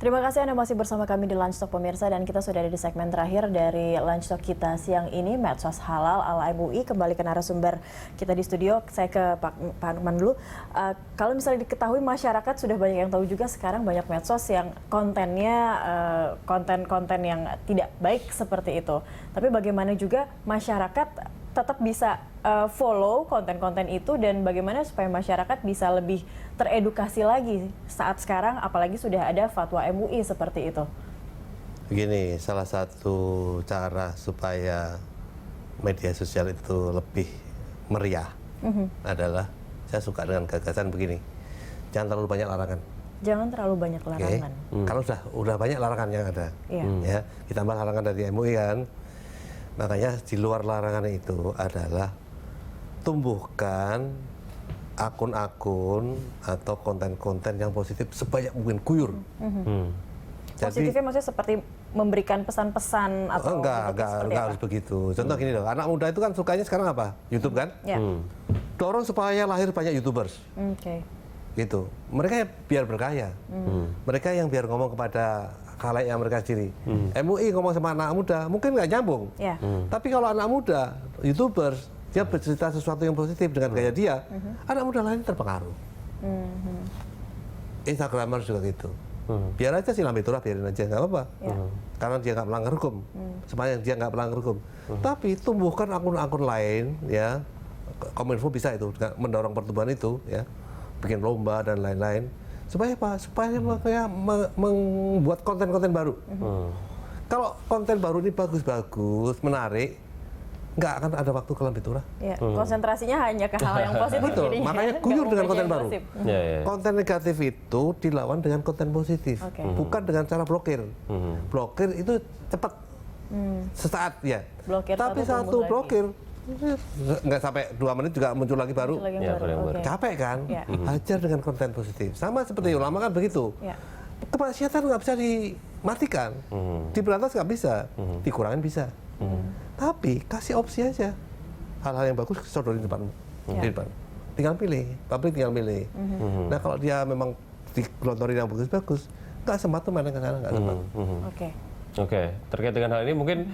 Terima kasih Anda masih bersama kami di Lunch Talk pemirsa, dan kita sudah ada di segmen terakhir dari Lunch Talk kita siang ini, Medsos Halal ala MUI. Kembali ke narasumber kita di studio, saya ke Pak Nukman dulu. Kalau misalnya diketahui masyarakat sudah banyak yang tahu juga sekarang banyak medsos yang kontennya konten-konten yang tidak baik seperti itu. Tapi bagaimana juga masyarakat tetap bisa follow konten-konten itu, dan bagaimana supaya masyarakat bisa lebih teredukasi lagi saat sekarang apalagi sudah ada fatwa MUI seperti itu. Begini, salah satu cara supaya media sosial itu lebih meriah adalah, saya suka dengan gagasan begini, jangan terlalu banyak larangan. Jangan terlalu banyak larangan. Kalau udah banyak larangan yang ada, ya ditambah larangan dari MUI kan, makanya di luar larangan itu adalah tumbuhkan akun-akun atau konten-konten yang positif sebanyak mungkin, guyur. Positifnya maksudnya seperti memberikan pesan-pesan atau enggak harus begitu. Contoh gini loh, anak muda itu kan sukanya sekarang apa? YouTube kan? Dorong supaya lahir banyak YouTubers. Gitu. Mereka biar berkaya. Mereka yang biar ngomong kepada khalayak yang mereka sendiri. MUI ngomong sama anak muda mungkin nggak nyambung. Tapi kalau anak muda YouTubers, dia bercerita sesuatu yang positif dengan gaya dia, anak muda lain terpengaruh. Instagramers juga gitu. Biar aja sih lambe turah, biarin aja, nggak apa-apa. Karena dia nggak melanggar hukum. Sepanjang dia nggak melanggar hukum. Tapi tumbuhkan akun-akun lain, ya. Kominfo bisa itu, mendorong pertumbuhan itu, ya. Bikin lomba dan lain-lain. Supaya apa? Supaya membuat konten-konten baru. Kalau konten baru ini bagus-bagus, menarik, nggak akan ada waktu ke lambe turah. Konsentrasinya hanya ke hal yang positif. Betul, makanya guyur dengan konten baru. Konten negatif itu dilawan dengan konten positif, bukan dengan cara blokir. Blokir itu cepat, sesaat ya. Tapi satu blokir nggak sampai 2 menit juga muncul lagi baru. Capek kan? Hajar dengan konten positif. Sama seperti ulama kan begitu. Kemaksiatan nggak bisa dimatikan, diberantas nggak bisa, dikurangin bisa. Tapi kasih opsi aja, hal-hal yang bagus sodorin depanmu, di depan. Tinggal pilih, publik tinggal pilih. Nah kalau dia memang digelontorin yang bagus-bagus, nggak sempat tuh main ke sana, nggak sempat. Oke, terkait dengan hal ini mungkin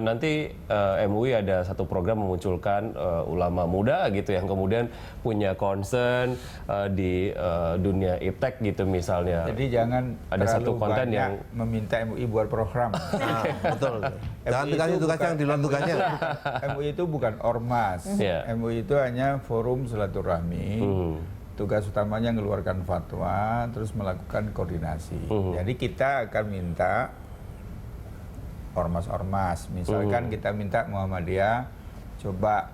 nanti MUI ada satu program memunculkan ulama muda gitu yang kemudian punya concern di dunia iptek gitu misalnya. Jadi jangan ada satu konten yang meminta MUI buat program. Betul. Jangan dikasih tugas yang di luar tugasnya. MUI itu bukan ormas. MUI itu hanya forum silaturahmi. Tugas utamanya mengeluarkan fatwa, terus melakukan koordinasi. Jadi kita akan minta ormas-ormas, misalkan kita minta Muhammadiyah coba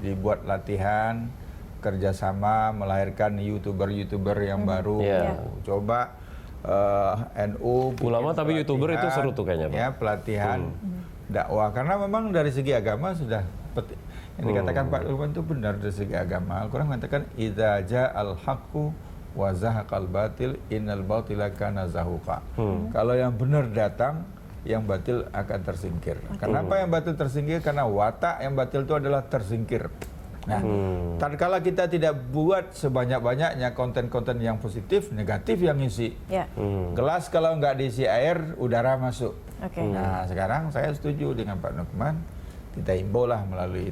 dibuat latihan kerjasama melahirkan youtuber yang baru, coba NU ulama tapi youtuber itu seru tuh kayaknya Pak. Ya, pelatihan dakwah, karena memang dari segi agama sudah yang dikatakan Pak Nukman itu benar. Dari segi agama Al-Quran mengatakan idza ja'al haqqu wa zahaqal batil innal batila kana zahuqa. Kalau yang benar datang, yang batil akan tersingkir. Kenapa yang batil tersingkir? Karena watak yang batil itu adalah tersingkir. Nah, tatkala kita tidak buat sebanyak-banyaknya konten-konten yang positif, negatif yang ngisi. Gelas kalau nggak diisi air, udara masuk. Nah, sekarang saya setuju dengan Pak Nukman, kita himbau lah melalui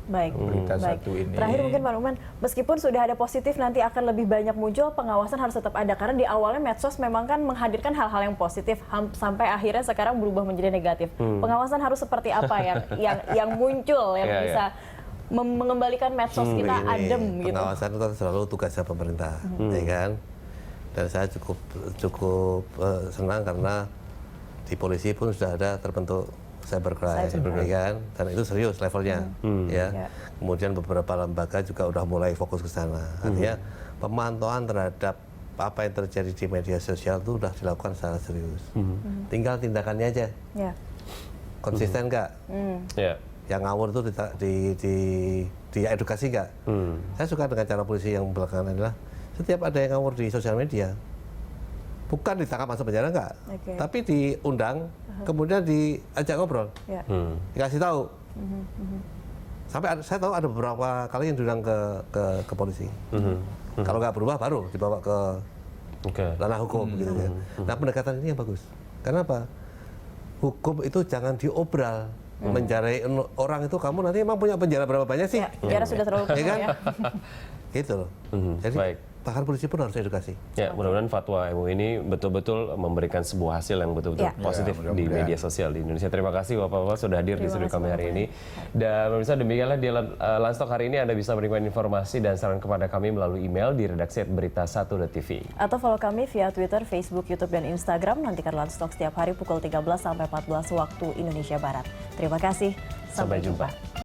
berita satu ini. Terakhir mungkin Pak Nukman, meskipun sudah ada positif, nanti akan lebih banyak muncul, pengawasan harus tetap ada. Karena di awalnya medsos memang kan menghadirkan hal-hal yang positif, sampai akhirnya sekarang berubah menjadi negatif. Pengawasan harus seperti apa yang muncul, yang bisa mengembalikan medsos kita adem gitu. Pengawasan itu selalu tugasnya pemerintah, ya kan? Dan saya cukup senang karena di polisi pun sudah ada terbentuk cybercrime, kan? Dan itu serius levelnya, ya. Kemudian beberapa lembaga juga udah mulai fokus ke sana. Artinya pemantauan terhadap apa yang terjadi di media sosial itu udah dilakukan secara serius. Tinggal tindakannya aja, konsisten nggak? Yang ngawur itu di edukasi nggak? Saya suka dengan cara polisi yang belakangan adalah setiap ada yang ngawur di sosial media, bukan ditangkap masuk penjara enggak, tapi diundang, kemudian diajak ngobrol, dikasih tahu. Sampai saya tahu ada beberapa kali yang diundang ke polisi. Kalau nggak berubah baru dibawa ke ranah hukum gitu kan. Nah pendekatan ini yang bagus. Kenapa? Hukum itu jangan diobral. Mencari orang itu kamu nanti emang punya penjara berapa banyak sih? Ya, penjara sudah terlalu penuh kan? ya. Gitu loh. Jadi Baik. bahkan polisi pun harus edukasi. Ya, mudah-mudahan fatwa MUI ini betul-betul memberikan sebuah hasil yang betul-betul Ya. positif Ya, di mudah-mudahan. media sosial di Indonesia. Terima kasih Bapak-Bapak sudah hadir di Terima studio kasih, kami hari Bapak. ini. Dan pemirsa demikianlah di Lunch Talk hari ini Anda bisa berikan informasi dan saran kepada kami melalui email di redaksi@berita1.tv. Atau follow kami via Twitter, Facebook, YouTube, dan Instagram. Nantikan Lunch Talk setiap hari pukul 13 sampai 14 waktu Indonesia Barat. Terima kasih. Sampai jumpa.